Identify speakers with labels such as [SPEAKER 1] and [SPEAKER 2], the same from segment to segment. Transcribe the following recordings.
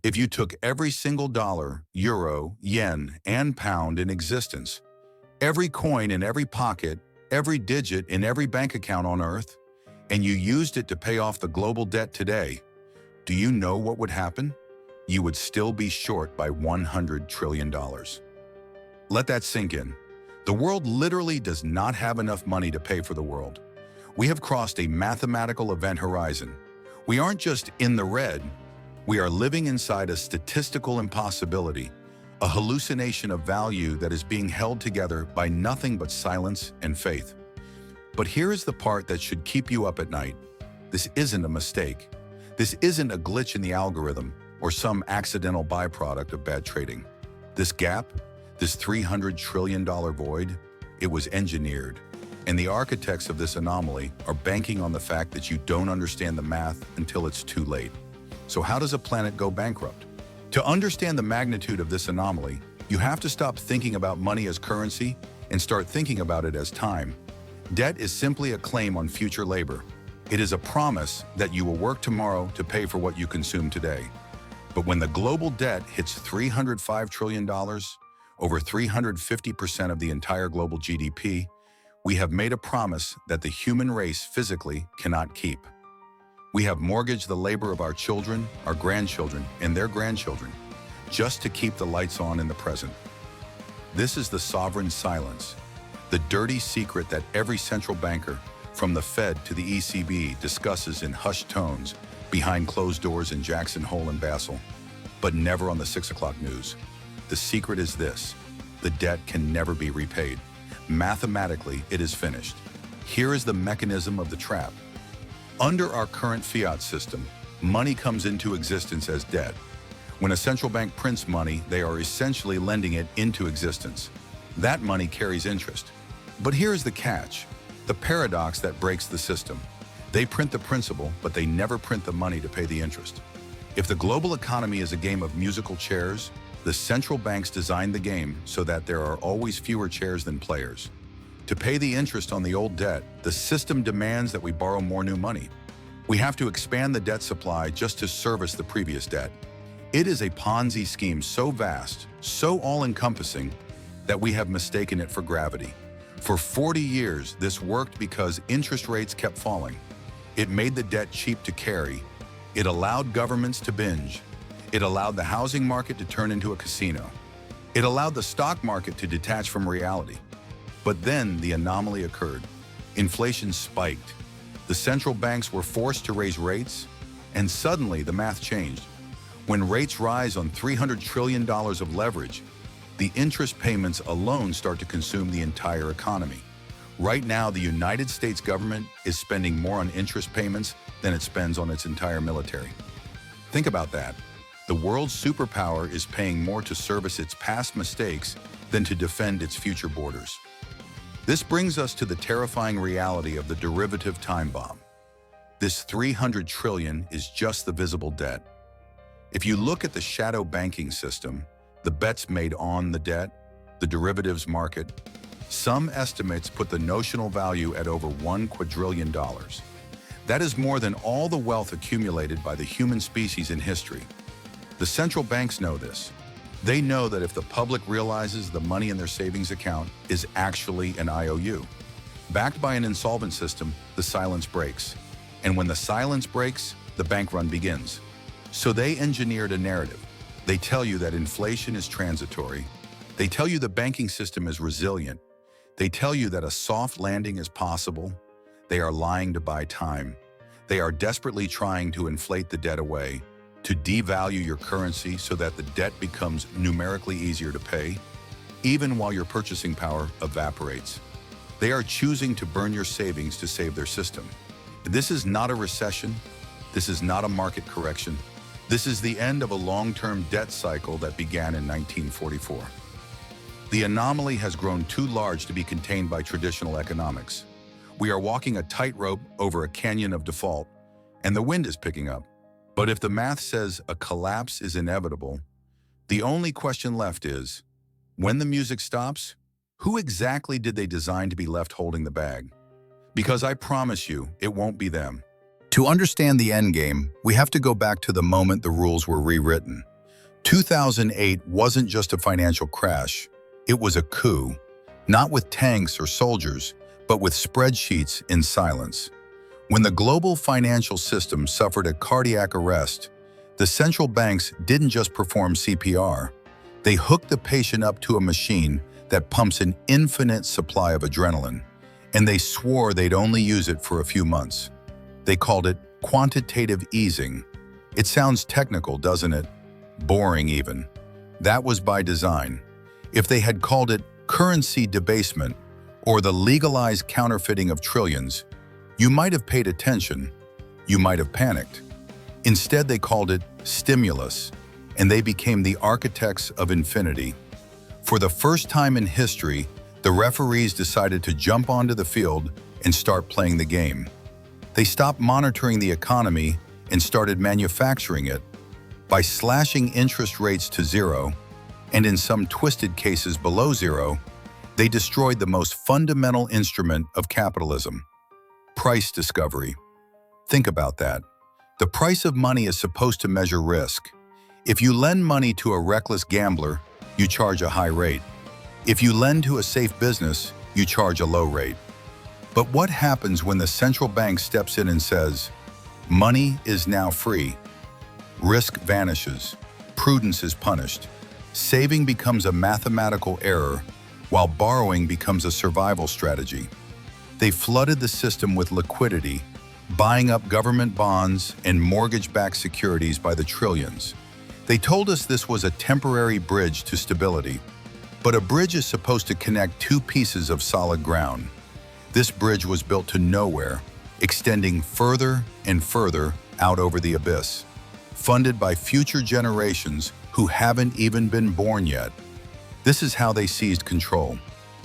[SPEAKER 1] If you took every single dollar, euro, yen, and pound in existence, every coin in every pocket, every digit in every bank account on Earth, and you used it to pay off the global debt today, do you know what would happen? You would still be short by $100 trillion. Let that sink in. The world literally does not have enough money to pay for the world. We have crossed a mathematical event horizon. We aren't just in the red, we are living inside a statistical impossibility, a hallucination of value that is being held together by nothing but silence and faith. But here is the part that should keep you up at night. This isn't a mistake. This isn't a glitch in the algorithm or some accidental byproduct of bad trading. This gap, this $300 trillion void, it was engineered. And the architects of this anomaly are banking on the fact that you don't understand the math until it's too late. So how does a planet go bankrupt? To understand the magnitude of this anomaly, you have to stop thinking about money as currency and start thinking about it as time. Debt is simply a claim on future labor. It is a promise that you will work tomorrow to pay for what you consume today. But when the global debt hits $305 trillion, over 350% of the entire global GDP, we have made a promise that the human race physically cannot keep. We have mortgaged the labor of our children, our grandchildren, and their grandchildren, just to keep the lights on in the present. This is the sovereign silence, the dirty secret that every central banker, from the Fed to the ECB, discusses in hushed tones behind closed doors in Jackson Hole and Basel, but never on the 6 o'clock news. The secret is this: the debt can never be repaid. Mathematically, it is finished. Here is the mechanism of the trap. Under our current fiat system, money comes into existence as debt. When a central bank prints money, they are essentially lending it into existence. That money carries interest. But here's the catch, the paradox that breaks the system. They print the principal, but they never print the money to pay the interest. If the global economy is a game of musical chairs, the central banks designed the game so that there are always fewer chairs than players. To pay the interest on the old debt, the system demands that we borrow more new money. We have to expand the debt supply just to service the previous debt. It is a Ponzi scheme so vast, so all-encompassing, that we have mistaken it for gravity. For 40 years, this worked because interest rates kept falling. It made the debt cheap to carry. It allowed governments to binge. It allowed the housing market to turn into a casino. It allowed the stock market to detach from reality. But then the anomaly occurred. Inflation spiked. The central banks were forced to raise rates, and suddenly the math changed. When rates rise on $300 trillion of leverage, the interest payments alone start to consume the entire economy. Right now, the United States government is spending more on interest payments than it spends on its entire military. Think about that. The world's superpower is paying more to service its past mistakes than to defend its future borders. This brings us to the terrifying reality of the derivative time bomb. This $300 trillion is just the visible debt. If you look at the shadow banking system, the bets made on the debt, the derivatives market, some estimates put the notional value at over $1 quadrillion. That is more than all the wealth accumulated by the human species in history. The central banks know this. They know that if the public realizes the money in their savings account is actually an IOU, backed by an insolvent system, the silence breaks. And when the silence breaks, the bank run begins. So they engineered a narrative. They tell you that inflation is transitory. They tell you the banking system is resilient. They tell you that a soft landing is possible. They are lying to buy time. They are desperately trying to inflate the debt away, to devalue your currency so that the debt becomes numerically easier to pay, even while your purchasing power evaporates. They are choosing to burn your savings to save their system. This is not a recession. This is not a market correction. This is the end of a long-term debt cycle that began in 1944. The anomaly has grown too large to be contained by traditional economics. We are walking a tightrope over a canyon of default, and the wind is picking up. But if the math says a collapse is inevitable, the only question left is, when the music stops, who exactly did they design to be left holding the bag? Because I promise you, it won't be them. To understand the endgame, we have to go back to the moment the rules were rewritten. 2008 wasn't just a financial crash, it was a coup, not with tanks or soldiers, but with spreadsheets in silence. When the global financial system suffered a cardiac arrest, the central banks didn't just perform CPR. They hooked the patient up to a machine that pumps an infinite supply of adrenaline, and they swore they'd only use it for a few months. They called it quantitative easing. It sounds technical, doesn't it? Boring even. That was by design. If they had called it currency debasement or the legalized counterfeiting of trillions, you might have paid attention, you might have panicked. Instead, they called it stimulus, and they became the architects of infinity. For the first time in history, the referees decided to jump onto the field and start playing the game. They stopped monitoring the economy and started manufacturing it. By slashing interest rates to zero, and in some twisted cases below zero, they destroyed the most fundamental instrument of capitalism: price discovery. Think about that. The price of money is supposed to measure risk. If you lend money to a reckless gambler, you charge a high rate. If you lend to a safe business, you charge a low rate. But what happens when the central bank steps in and says, money is now free? Risk vanishes. Prudence is punished. Saving becomes a mathematical error, while borrowing becomes a survival strategy. They flooded the system with liquidity, buying up government bonds and mortgage-backed securities by the trillions. They told us this was a temporary bridge to stability. But a bridge is supposed to connect two pieces of solid ground. This bridge was built to nowhere, extending further and further out over the abyss, funded by future generations who haven't even been born yet. This is how they seized control.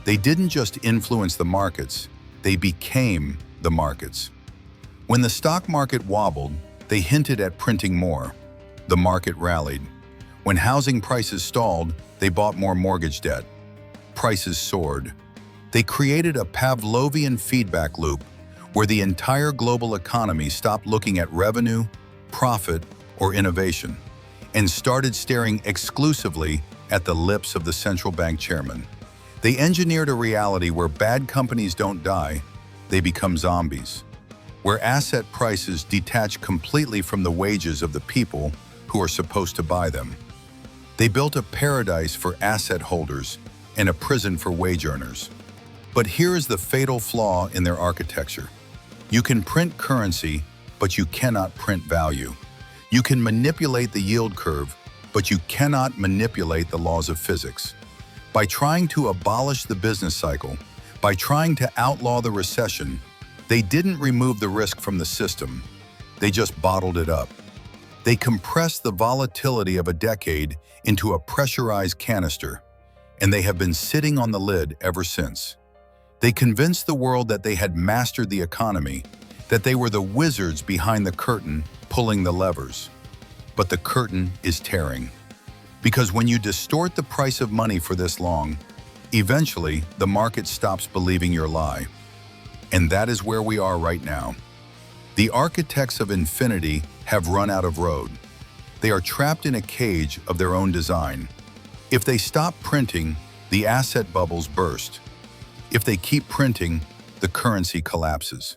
[SPEAKER 1] They didn't just influence the markets, they became the markets. When the stock market wobbled, they hinted at printing more. The market rallied. When housing prices stalled, they bought more mortgage debt. Prices soared. They created a Pavlovian feedback loop where the entire global economy stopped looking at revenue, profit, or innovation, and started staring exclusively at the lips of the central bank chairman. They engineered a reality where bad companies don't die, they become zombies, where asset prices detach completely from the wages of the people who are supposed to buy them. They built a paradise for asset holders and a prison for wage earners. But here is the fatal flaw in their architecture. You can print currency, but you cannot print value. You can manipulate the yield curve, but you cannot manipulate the laws of physics. By trying to abolish the business cycle, by trying to outlaw the recession, they didn't remove the risk from the system. They just bottled it up. They compressed the volatility of a decade into a pressurized canister, and they have been sitting on the lid ever since. They convinced the world that they had mastered the economy, that they were the wizards behind the curtain pulling the levers. But the curtain is tearing. Because when you distort the price of money for this long, eventually the market stops believing your lie. And that is where we are right now. The architects of infinity have run out of road. They are trapped in a cage of their own design. If they stop printing, the asset bubbles burst. If they keep printing, the currency collapses.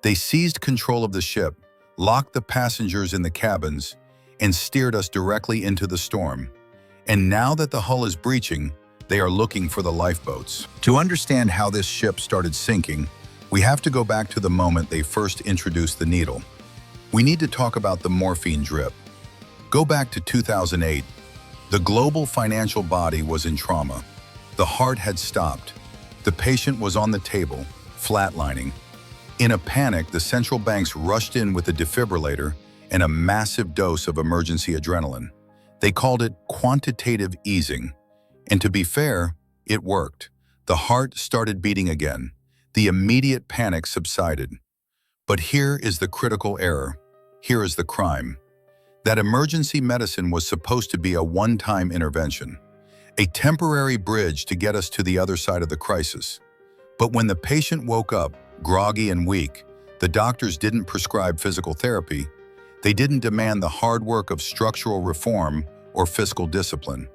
[SPEAKER 1] They seized control of the ship, locked the passengers in the cabins, and steered us directly into the storm. And now that the hull is breaching, they are looking for the lifeboats. To understand how this ship started sinking, we have to go back to the moment they first introduced the needle. We need to talk about the morphine drip. Go back to 2008. The global financial body was in trauma. The heart had stopped. The patient was on the table, flatlining. In a panic, the central banks rushed in with a defibrillator and a massive dose of emergency adrenaline. They called it quantitative easing. And to be fair, it worked. The heart started beating again. The immediate panic subsided. But here is the critical error. Here is the crime. That emergency medicine was supposed to be a one-time intervention, a temporary bridge to get us to the other side of the crisis. But when the patient woke up, groggy and weak, the doctors didn't prescribe physical therapy. They didn't demand the hard work of structural reform or fiscal discipline.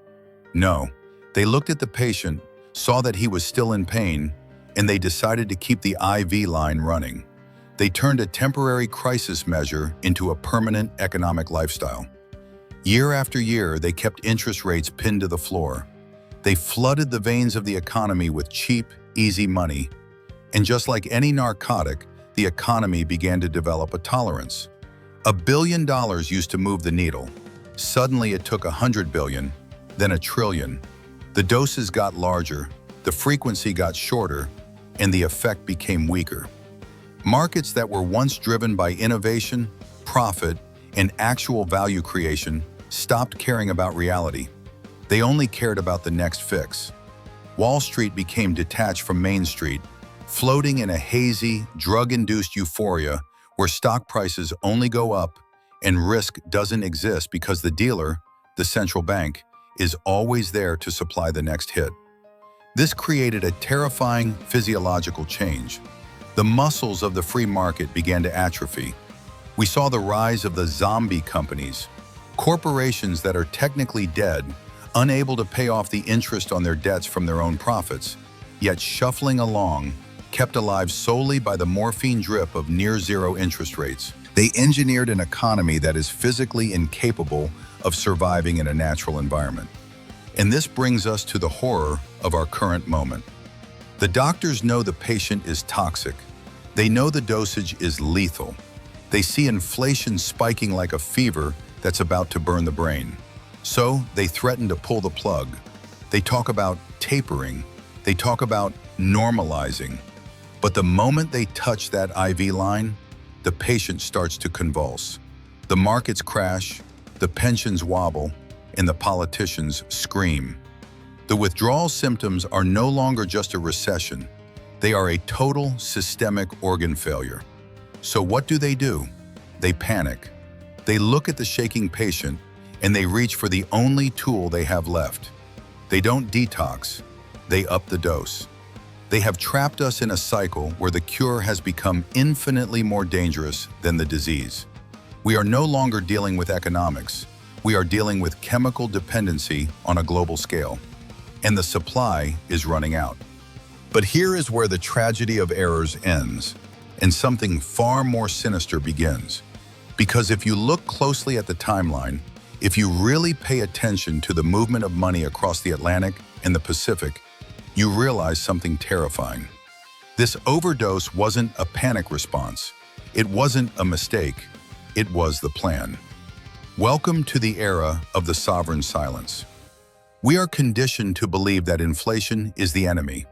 [SPEAKER 1] No, they looked at the patient, saw that he was still in pain, and they decided to keep the IV line running. They turned a temporary crisis measure into a permanent economic lifestyle. Year after year, they kept interest rates pinned to the floor. They flooded the veins of the economy with cheap, easy money. And just like any narcotic, the economy began to develop a tolerance. $1 billion used to move the needle. Suddenly it took 100 billion, then 1 trillion. The doses got larger, the frequency got shorter, and the effect became weaker. Markets that were once driven by innovation, profit, and actual value creation stopped caring about reality. They only cared about the next fix. Wall Street became detached from Main Street, floating in a hazy, drug-induced euphoria where stock prices only go up and risk doesn't exist because the dealer, the central bank, is always there to supply the next hit. This created a terrifying physiological change. The muscles of the free market began to atrophy. We saw the rise of the zombie companies, corporations that are technically dead, unable to pay off the interest on their debts from their own profits, yet shuffling along, kept alive solely by the morphine drip of near-zero interest rates. They engineered an economy that is physically incapable of surviving in a natural environment. And this brings us to the horror of our current moment. The doctors know the patient is toxic. They know the dosage is lethal. They see inflation spiking like a fever that's about to burn the brain. So they threaten to pull the plug. They talk about tapering. They talk about normalizing. But the moment they touch that IV line, the patient starts to convulse. The markets crash, the pensions wobble, and the politicians scream. The withdrawal symptoms are no longer just a recession. They are a total systemic organ failure. So what do? They panic. They look at the shaking patient and they reach for the only tool they have left. They don't detox, they up the dose. They have trapped us in a cycle where the cure has become infinitely more dangerous than the disease. We are no longer dealing with economics. We are dealing with chemical dependency on a global scale. And the supply is running out. But here is where the tragedy of errors ends, and something far more sinister begins. Because if you look closely at the timeline, if you really pay attention to the movement of money across the Atlantic and the Pacific, you realize something terrifying. This overdose wasn't a panic response. It wasn't a mistake. It was the plan. Welcome to the era of the sovereign silence. We are conditioned to believe that inflation is the enemy.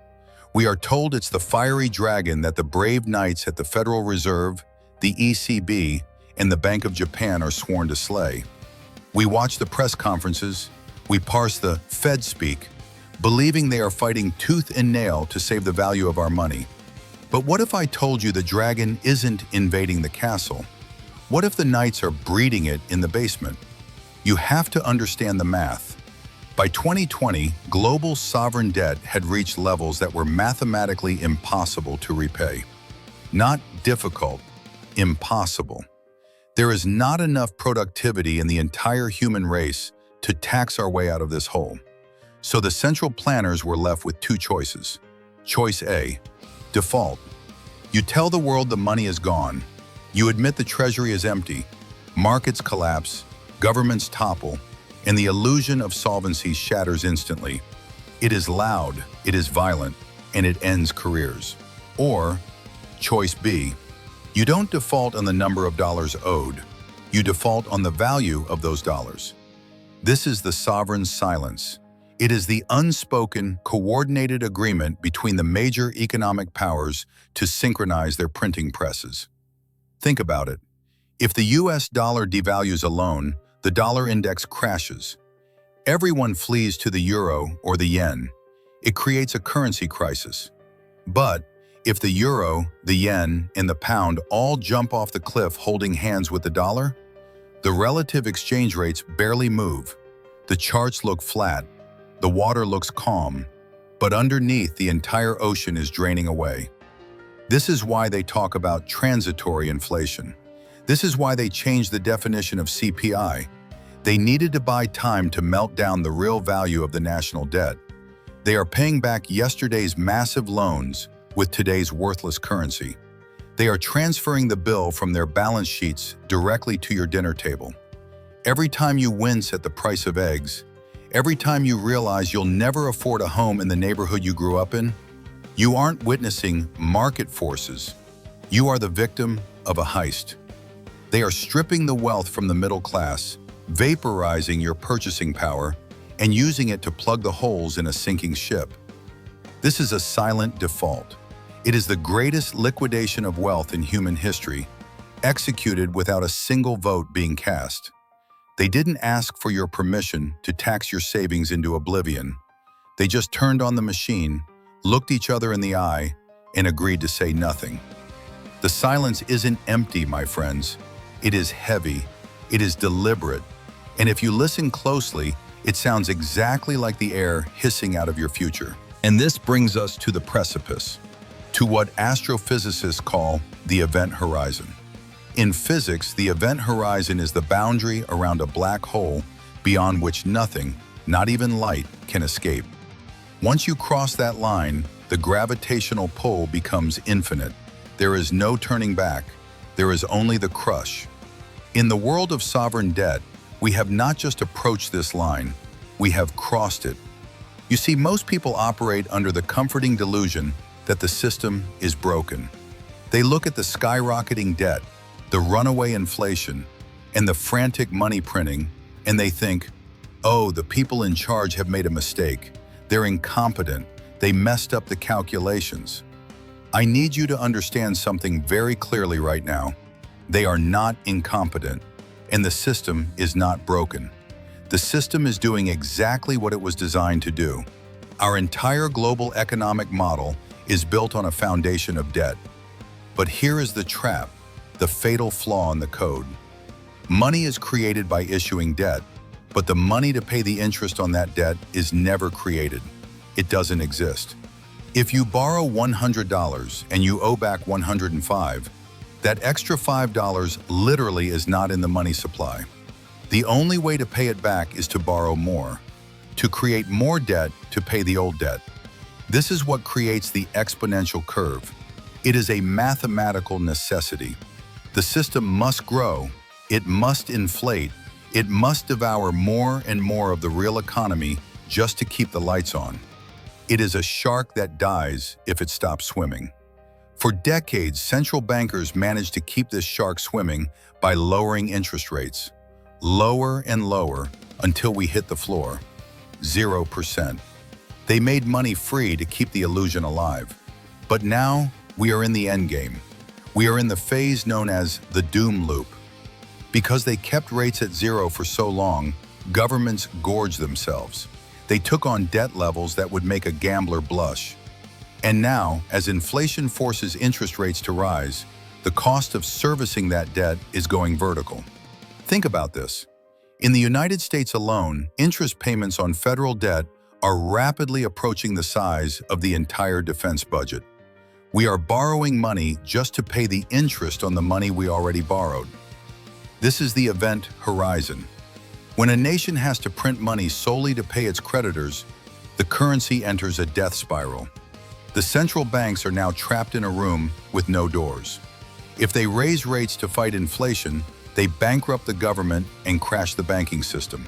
[SPEAKER 1] We are told it's the fiery dragon that the brave knights at the Federal Reserve, the ECB, and the Bank of Japan are sworn to slay. We watch the press conferences, we parse the Fed speak, believing they are fighting tooth and nail to save the value of our money. But what if I told you the dragon isn't invading the castle? What if the knights are breeding it in the basement? You have to understand the math. By 2020, global sovereign debt had reached levels that were mathematically impossible to repay. Not difficult, impossible. There is not enough productivity in the entire human race to tax our way out of this hole. So the central planners were left with two choices. Choice A, default. You tell the world the money is gone. You admit the treasury is empty. Markets collapse, governments topple, and the illusion of solvency shatters instantly. It is loud, it is violent, and it ends careers. Or, choice B, you don't default on the number of dollars owed. You default on the value of those dollars. This is the sovereign silence. It is the unspoken, coordinated agreement between the major economic powers to synchronize their printing presses. Think about it. If the US dollar devalues alone, the dollar index crashes. Everyone flees to the euro or the yen. It creates a currency crisis. But if the euro, the yen, and the pound all jump off the cliff holding hands with the dollar, the relative exchange rates barely move. The charts look flat. The water looks calm. But underneath, the entire ocean is draining away. This is why they talk about transitory inflation. This is why they changed the definition of CPI. They needed to buy time to melt down the real value of the national debt. They are paying back yesterday's massive loans with today's worthless currency. They are transferring the bill from their balance sheets directly to your dinner table. Every time you wince at the price of eggs, every time you realize you'll never afford a home in the neighborhood you grew up in, you aren't witnessing market forces. You are the victim of a heist. They are stripping the wealth from the middle class, vaporizing your purchasing power, and using it to plug the holes in a sinking ship. This is a silent default. It is the greatest liquidation of wealth in human history, executed without a single vote being cast. They didn't ask for your permission to tax your savings into oblivion. They just turned on the machine, looked each other in the eye, and agreed to say nothing. The silence isn't empty, my friends. It is heavy. It is deliberate. And if you listen closely, it sounds exactly like the air hissing out of your future. And this brings us to the precipice, to what astrophysicists call the event horizon. In physics, the event horizon is the boundary around a black hole beyond which nothing, not even light, can escape. Once you cross that line, the gravitational pull becomes infinite. There is no turning back. There is only the crush. In the world of sovereign debt, we have not just approached this line, we have crossed it. You see, most people operate under the comforting delusion that the system is broken. They look at the skyrocketing debt, the runaway inflation, and the frantic money printing, and they think, oh, the people in charge have made a mistake. They're incompetent. They messed up the calculations. I need you to understand something very clearly right now. They are not incompetent, and the system is not broken. The system is doing exactly what it was designed to do. Our entire global economic model is built on a foundation of debt. But here is the trap, the fatal flaw in the code. Money is created by issuing debt, but the money to pay the interest on that debt is never created. It doesn't exist. If you borrow $100 and you owe back $105, that extra $5 literally is not in the money supply. The only way to pay it back is to borrow more, to create more debt to pay the old debt. This is what creates the exponential curve. It is a mathematical necessity. The system must grow, it must inflate, it must devour more and more of the real economy just to keep the lights on. It is a shark that dies if it stops swimming. For decades, central bankers managed to keep this shark swimming by lowering interest rates. Lower and lower until we hit the floor. 0%. They made money free to keep the illusion alive. But now, we are in the endgame. We are in the phase known as the doom loop. Because they kept rates at zero for so long, governments gorged themselves. They took on debt levels that would make a gambler blush. And now, as inflation forces interest rates to rise, the cost of servicing that debt is going vertical. Think about this. In the United States alone, interest payments on federal debt are rapidly approaching the size of the entire defense budget. We are borrowing money just to pay the interest on the money we already borrowed. This is the event horizon. When a nation has to print money solely to pay its creditors, the currency enters a death spiral. The central banks are now trapped in a room with no doors. If they raise rates to fight inflation, they bankrupt the government and crash the banking system.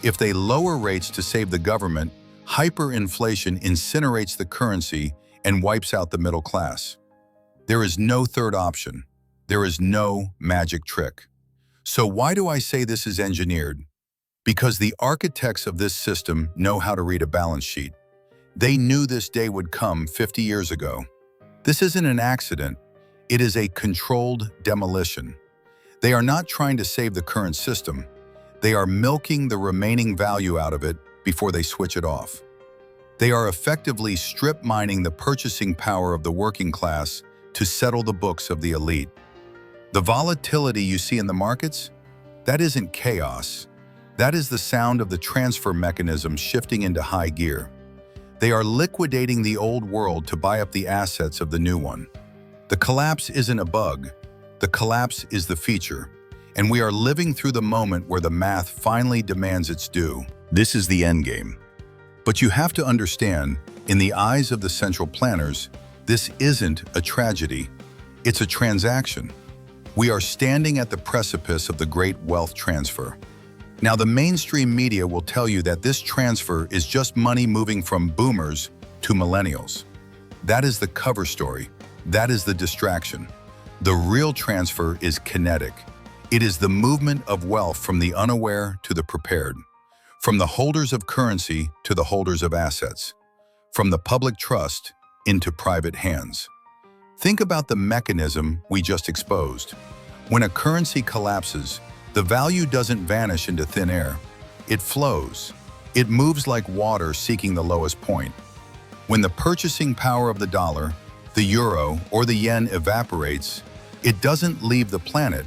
[SPEAKER 1] If they lower rates to save the government, hyperinflation incinerates the currency and wipes out the middle class. There is no third option. There is no magic trick. So why do I say this is engineered? Because the architects of this system know how to read a balance sheet. They knew this day would come 50 years ago. This isn't an accident. It is a controlled demolition. They are not trying to save the current system. They are milking the remaining value out of it before they switch it off. They are effectively strip mining the purchasing power of the working class to settle the books of the elite. The volatility you see in the markets, that isn't chaos. That is the sound of the transfer mechanism shifting into high gear. They are liquidating the old world to buy up the assets of the new one. The collapse isn't a bug. The collapse is the feature. And we are living through the moment where the math finally demands its due. This is the endgame. But you have to understand, in the eyes of the central planners, this isn't a tragedy. It's a transaction. We are standing at the precipice of the great wealth transfer. Now, the mainstream media will tell you that this transfer is just money moving from boomers to millennials. That is the cover story. That is the distraction. The real transfer is kinetic. It is the movement of wealth from the unaware to the prepared, from the holders of currency to the holders of assets, from the public trust into private hands. Think about the mechanism we just exposed. When a currency collapses, the value doesn't vanish into thin air. It flows. It moves like water seeking the lowest point. When the purchasing power of the dollar, the euro, or the yen evaporates, it doesn't leave the planet.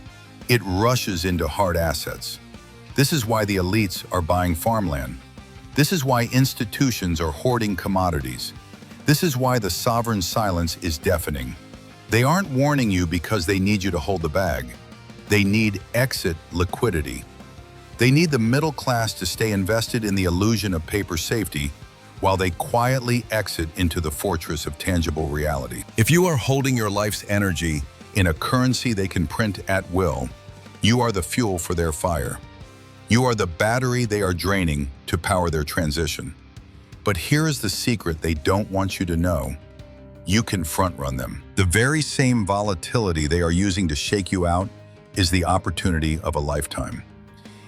[SPEAKER 1] It rushes into hard assets. This is why the elites are buying farmland. This is why institutions are hoarding commodities. This is why the sovereign silence is deafening. They aren't warning you because they need you to hold the bag. They need exit liquidity. They need the middle class to stay invested in the illusion of paper safety while they quietly exit into the fortress of tangible reality. If you are holding your life's energy in a currency they can print at will, you are the fuel for their fire. You are the battery they are draining to power their transition. But here is the secret they don't want you to know. You can front-run them. The very same volatility they are using to shake you out is the opportunity of a lifetime.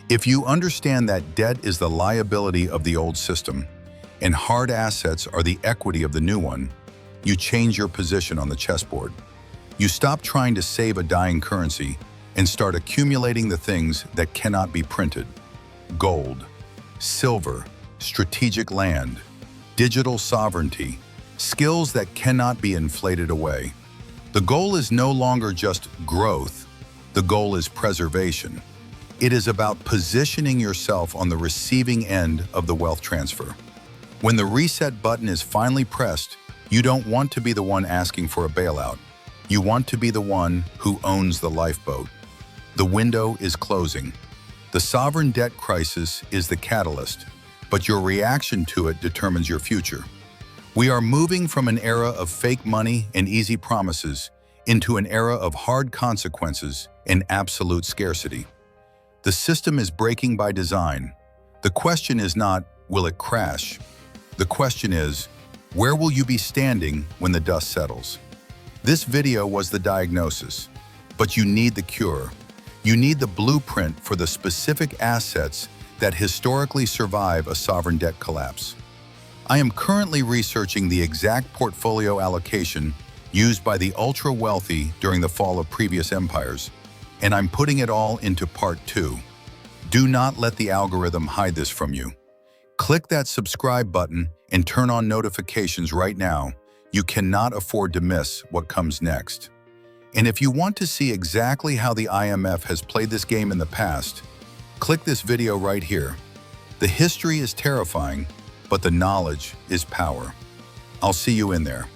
[SPEAKER 1] If you understand that debt is the liability of the old system and hard assets are the equity of the new one, you change your position on the chessboard. You stop trying to save a dying currency and start accumulating the things that cannot be printed. Gold, silver, strategic land, digital sovereignty, skills that cannot be inflated away. The goal is no longer just growth. The goal is preservation. It is about positioning yourself on the receiving end of the wealth transfer. When the reset button is finally pressed, you don't want to be the one asking for a bailout. You want to be the one who owns the lifeboat. The window is closing. The sovereign debt crisis is the catalyst, but your reaction to it determines your future. We are moving from an era of fake money and easy promises into an era of hard consequences and absolute scarcity. The system is breaking by design. The question is not, will it crash? The question is, where will you be standing when the dust settles? This video was the diagnosis, but you need the cure. You need the blueprint for the specific assets that historically survive a sovereign debt collapse. I am currently researching the exact portfolio allocation used by the ultra-wealthy during the fall of previous empires, and I'm putting it all into part 2. Do not let the algorithm hide this from you. Click that subscribe button and turn on notifications right now. You cannot afford to miss what comes next. And if you want to see exactly how the IMF has played this game in the past, click this video right here. The history is terrifying, but the knowledge is power. I'll see you in there.